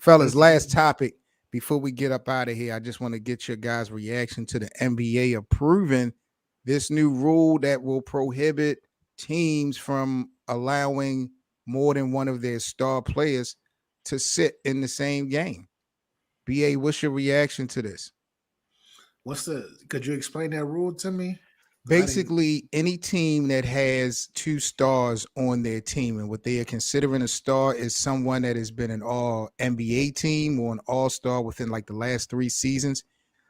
Fellas, last topic before we get up out of here. I just want to get your guys' reaction to the NBA approving this new rule that will prohibit teams from allowing more than one of their star players to sit in the same game. BA, what's your reaction to this? Could you explain that rule to me? Basically, any team that has two stars on their team, and what they are considering a star is someone that has been an all NBA team or an all-star within like the last 3 seasons,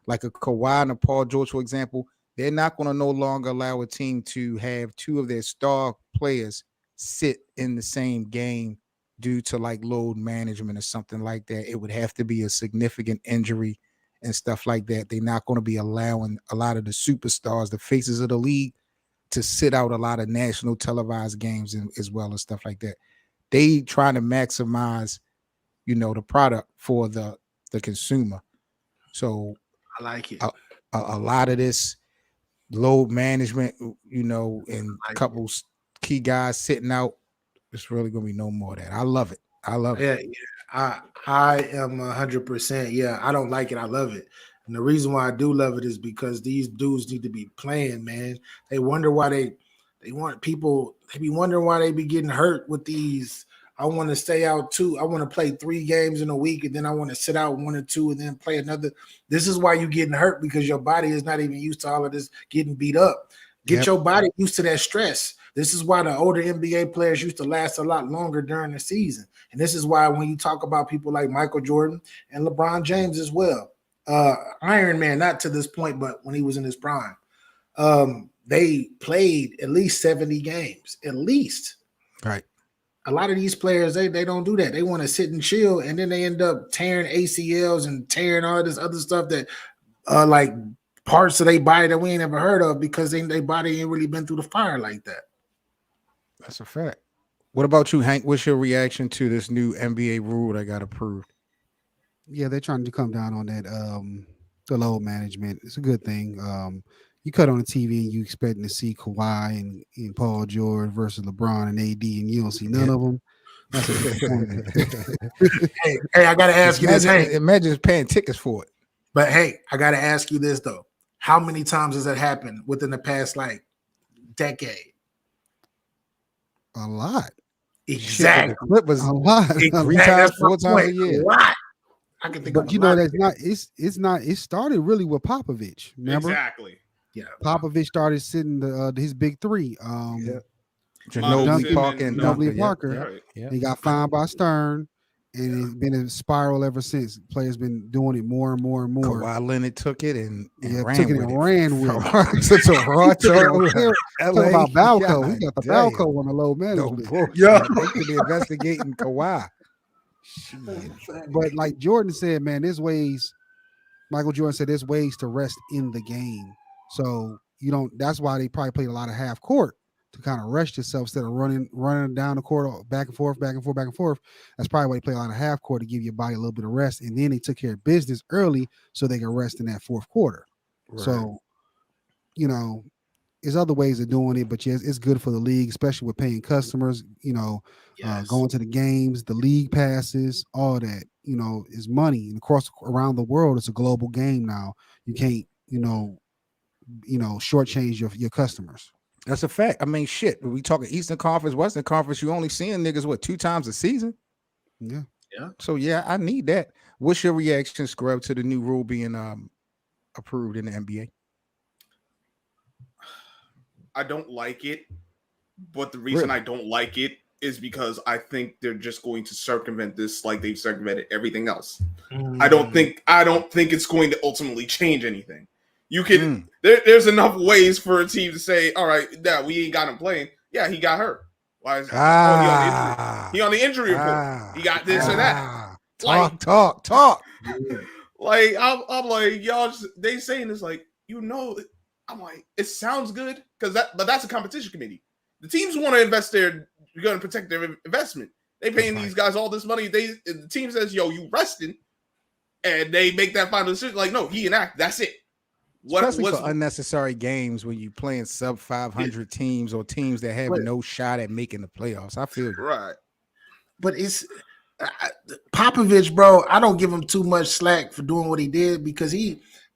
like a Kawhi and a Paul George, for example, they're not going to no longer allow a team to have 2 of their star players sit in the same game due to like load management or something like that. It would have to be a significant injury and stuff like that. They're not going to be allowing a lot of the superstars, the faces of the league, to sit out a lot of national televised games as well and stuff like that. They trying to maximize, the product for the consumer. So I like it. A lot of this load management, and a couple key guys sitting out, it's really going to be no more of that. I love it. I love it. Yeah. I am 100%. Yeah, I don't like it. I love it. And the reason why I do love it is because these dudes need to be playing, man. They wonder why they want people. They be wondering why they be getting hurt with these. I want to stay out 2. I want to play 3 games in a week, and then I want to sit out 1 or 2 and then play another. This is why you're getting hurt, because your body is not even used to all of this getting beat up. Get your body used to that stress. This is why the older NBA players used to last a lot longer during the season. And this is why when you talk about people like Michael Jordan and LeBron James as well, Iron Man, not to this point, but when he was in his prime, they played at least 70 games, at least. Right. A lot of these players, they don't do that. They want to sit and chill, and then they end up tearing ACLs and tearing all this other stuff that like parts of their body that we ain't ever heard of, because their body ain't really been through the fire like that. That's a fact. What about you, Hank? What's your reaction to this new NBA rule that got approved? Yeah, they're trying to come down on that the load management. It's a good thing. You cut on the TV and you expecting to see Kawhi and Paul George versus LeBron and AD, and you don't see none of them. That's a disappointment. hey, I gotta ask you this. Hey, imagine paying tickets for it. But hey, I gotta ask you this though: how many times has that happened within the past decade? A lot. Exactly. The clip was a lot. 3 times, 4 times a year. A lot. I can think but of you know that's not. It's not. It started really with Popovich. Remember? Exactly. Yeah. Popovich started sitting his big 3. Ginobili, Parker, and Ginobili, Parker. Right. Yeah. He got fined by Stern, and it's been a spiral ever since. Players been doing it more and more and more. Kawhi Leonard took it and ran took it with and it. ran with it. Such a raw Talking about Balco. He got the Balco on the low management. They could be investigating Kawhi. But like Jordan said, man, Michael Jordan said there's ways to rest in the game. So that's why they probably played a lot of half court, to kind of rest yourself instead of running down the court back and forth. That's probably why they play a lot of half court, to give your body a little bit of rest. And then they took care of business early so they can rest in that fourth quarter. Right. So, there's other ways of doing it, but yes, it's good for the league, especially with paying customers, going to the games, the league passes, all that, is money. And around the world, it's a global game now. You can't, shortchange your customers. That's a fact. I mean, shit. We talking Eastern Conference, Western Conference. You only seeing niggas 2 times a season. Yeah. So yeah, I need that. What's your reaction, Scrub, to the new rule being approved in the NBA? I don't like it, but the reason I don't like it is because I think they're just going to circumvent this like they've circumvented everything else. I don't think it's going to ultimately change anything. You can there's enough ways for a team to say, all right, we ain't got him playing. Yeah, he got hurt. Why is he on the injury report? He got this or that. Talk. Like I'm like, y'all they saying this like, I'm like, it sounds good but that's a competition committee. The teams want to invest you're going to protect their investment. They paying these guys all this money. The team says, yo, you resting, and they make that final decision. Like, no, he inactive. That's it. Especially for unnecessary games when you playing sub 500 teams or teams that have no shot at making the playoffs. I feel you. Right. But Popovich, bro, I don't give him too much slack for doing what he did because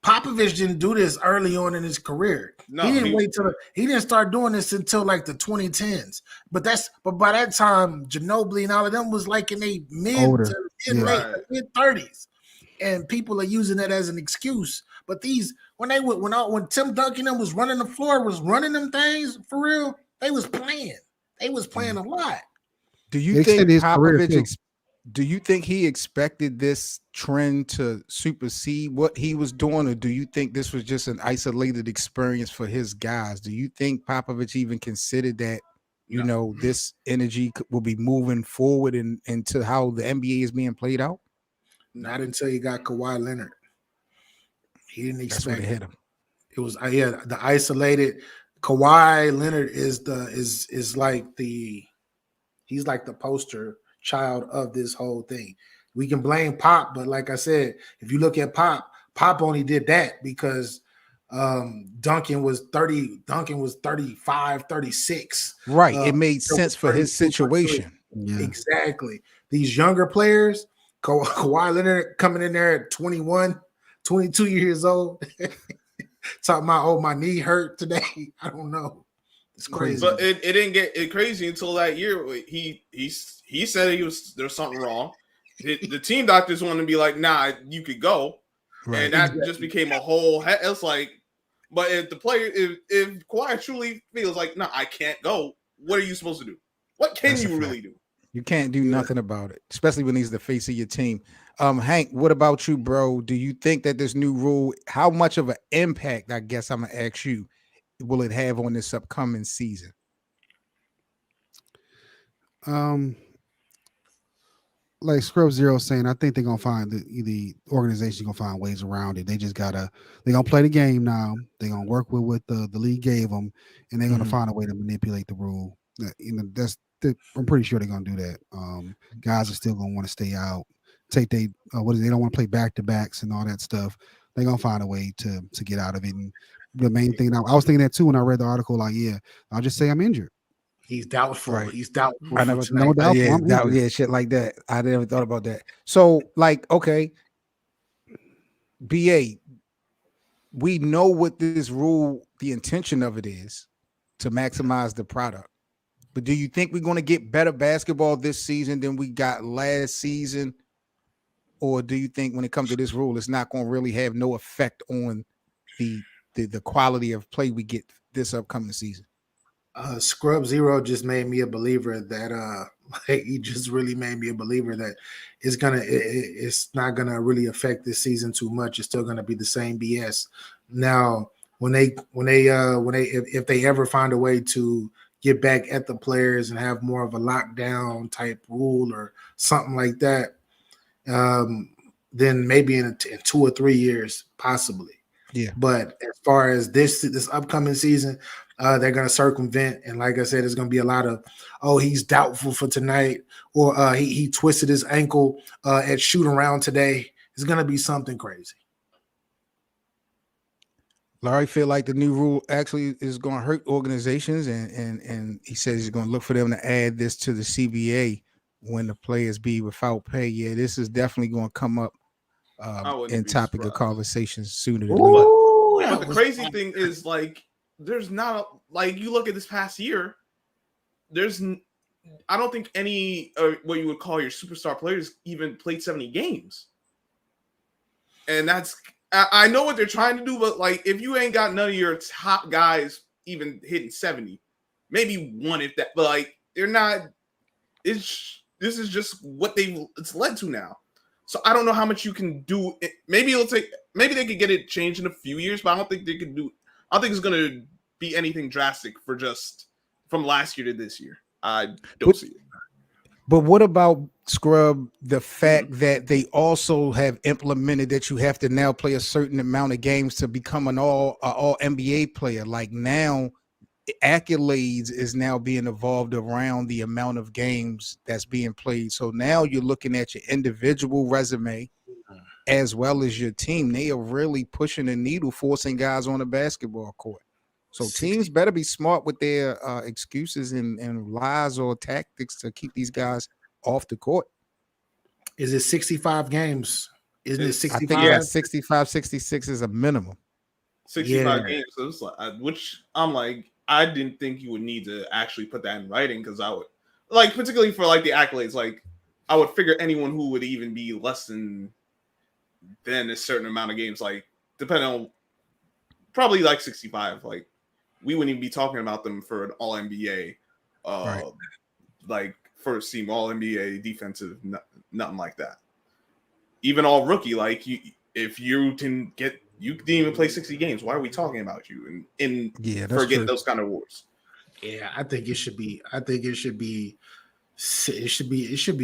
Popovich didn't do this early on in his career. No, He didn't wait till he didn't start doing this until like the 2010s. But by that time, Ginobili and all of them was like in their Older. mid 30s, and people are using that as an excuse. But when Tim Duncan was running the floor, was running them things for real, they was playing. They was playing a lot. Do you They think extended his career, too. Popovich? Do you think he expected this trend to supersede what he was doing, or do you think this was just an isolated experience for his guys? Do you think Popovich even considered that, you know, this energy will be moving forward into how the NBA is being played out? Not until he got Kawhi Leonard. He didn't That's what expect hit him. It was the isolated Kawhi Leonard is like he's like the poster child of this whole thing. We can blame Pop, but like I said, if you look at Pop only did that because Duncan was 35, 36. Right. It made sense for his situation. Yeah. Exactly. These younger players, Kawhi Leonard coming in there at 21, 22 years old, talking about, oh, my knee hurt today. I don't know. It's crazy. But it didn't get crazy until that year. He said there's something wrong. The team doctors wanted to be like, nah, you could go. Right. And that just became a whole. It's like, but if the player, if Kawhi truly feels like, no, I can't go, what are you supposed to do? What can you really do? You can't do nothing about it, especially when he's the face of your team. Hank, what about you, bro? Do you think that this new rule, how much of an impact, I guess I'm going to ask you, will it have on this upcoming season? Like Scrub Zero saying, I think they're gonna find the organization gonna find ways around it. They're gonna play the game now. They're gonna work with what the league gave them, and they're gonna find a way to manipulate the rule. I'm pretty sure they're gonna do that. Guys are still gonna want to stay out. They don't want to play back to backs and all that stuff. They're gonna find a way to get out of it. And the main thing, I was thinking that too when I read the article. Like, yeah, I'll just say I'm injured. He's doubtful. Right. He's doubtful. I never, no doubt. Shit like that. I never thought about that. So, like, okay, BA, we know what this rule, the intention of it is to maximize the product. But do you think we're going to get better basketball this season than we got last season? Or do you think when it comes to this rule, it's not going to really have no effect on the quality of play we get this upcoming season? Scrub Zero just made me a believer that he just really made me a believer that it's not gonna really affect this season too much. It's still gonna be the same BS. Now, if they ever find a way to get back at the players and have more of a lockdown type rule or something like that, then maybe in 2 or 3 years, possibly. Yeah. But as far as this upcoming season, they're going to circumvent. And like I said, there's going to be a lot of, oh, he's doubtful for tonight, or he twisted his ankle at shoot around today. It's going to be something crazy. Larry feel like the new rule actually is going to hurt organizations, and he says he's going to look for them to add this to the CBA when the players be without pay. Yeah, this is definitely going to come up in topic of conversations sooner than later. But the crazy thing is, like, there's not like, you look at this past year, I don't think any what you would call your superstar players even played 70 games. And that's, I know what they're trying to do, but like, if you ain't got none of your top guys even hitting 70, maybe one if that, but like, they're not. This is just what it's led to now. So I don't know how much you can do. Maybe they could get it changed in a few years, but I don't think they could do. I don't think it's going to be anything drastic for just from last year to this year. I don't see it. But what about, Scrub, the fact that they also have implemented that you have to now play a certain amount of games to become an all NBA player? Like, now accolades is now being evolved around the amount of games that's being played. So now you're looking at your individual resume as well as your team. They are really pushing the needle, forcing guys on the basketball court. So teams better be smart with their excuses and lies or tactics to keep these guys off the court. Is it 65 games? Isn't it It's- I 65? think that's 65, 66 is a minimum. 65 Yeah. games. So it's like, which I'm like, I didn't think you would need to actually put that in writing because I would, like, particularly for like the accolades, like, I would figure anyone who would even be less than a certain amount of games, like, depending on probably like 65, like, we wouldn't even be talking about them for an All NBA, Right. like first team All NBA defensive, nothing like that. Even all rookie, like if you can get, you didn't even play 60 games. Why are we talking about you in Yeah, for that's getting true. those kind of awards? Yeah, I think it should be. It should be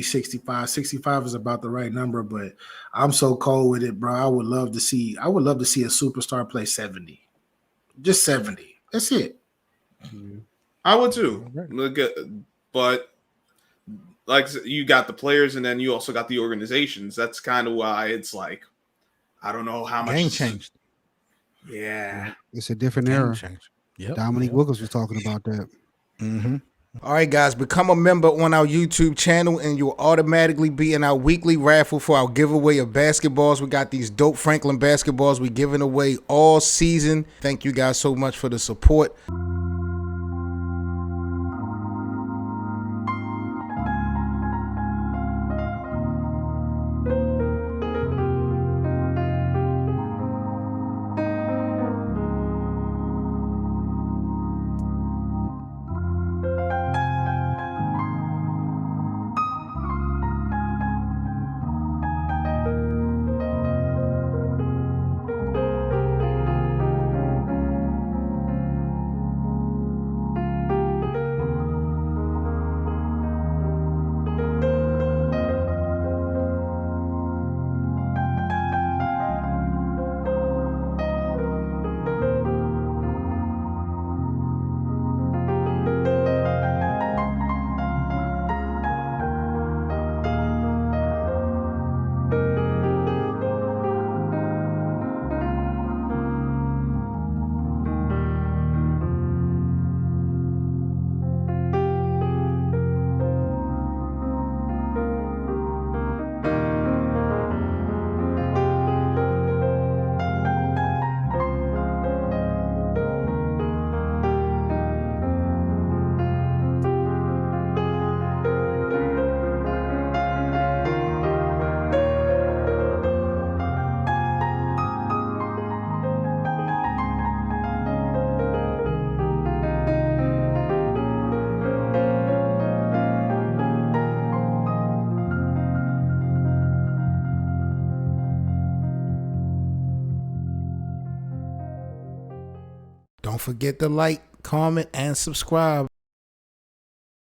65. 65 is about the right number, but I'm so cold with it, bro. I would love to see a superstar play 70. Just 70. That's it. I would too. Right. Look at, but like you got the players, and then you also got the organizations. That's kind of why it's like, I don't know how much Game changed. Yeah, It's a different Game era. changed. Yep. Dominique Yep. Wilkins was talking about that. Mm-hmm. All right, guys, become a member on our YouTube channel, and you'll automatically be in our weekly raffle for our giveaway of basketballs. We got these dope Franklin basketballs we giving away all season. Thank you guys so much for the support. Don't forget to like, comment, and subscribe.